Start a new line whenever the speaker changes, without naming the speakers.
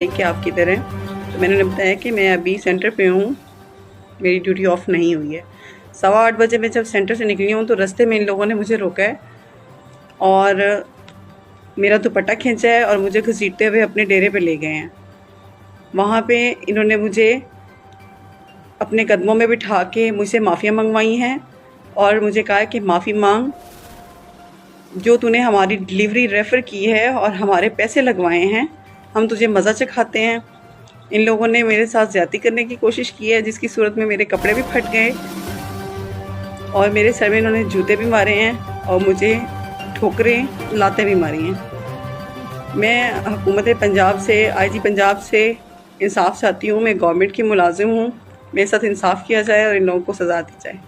कि आप किधर हैं? तो मैंने उन्हें बताया कि मैं अभी सेंटर पे हूँ, मेरी ड्यूटी ऑफ नहीं हुई है। 8:15 बजे मैं जब सेंटर से निकली हूँ तो रास्ते में इन लोगों ने मुझे रोका है और मेरा दुपट्टा खींचा है और मुझे घसीटते हुए अपने डेरे पे ले गए हैं। वहाँ पे इन्होंने मुझे अपने कदमों में बिठा के मुझसे माफ़ियाँ मंगवाई हैं और मुझे कहा कि माफ़ी मांग, जो तूने हमारी डिलीवरी रेफ़र की है और हमारे पैसे लगवाए हैं, हम तुझे मज़ा चखाते हैं। इन लोगों ने मेरे साथ ज़्यादती करने की कोशिश की है, जिसकी सूरत में मेरे कपड़े भी फट गए और मेरे सर में इन्होंने जूते भी मारे हैं और मुझे ठोकरें, लातें भी मारी हैं। मैं हुकूमत पंजाब से, आईजी पंजाब से इंसाफ़ चाहती हूँ। मैं गवर्नमेंट की मुलाज़िम हूँ, मेरे साथ इंसाफ़ किया जाए और इन लोगों को सज़ा दी जाए।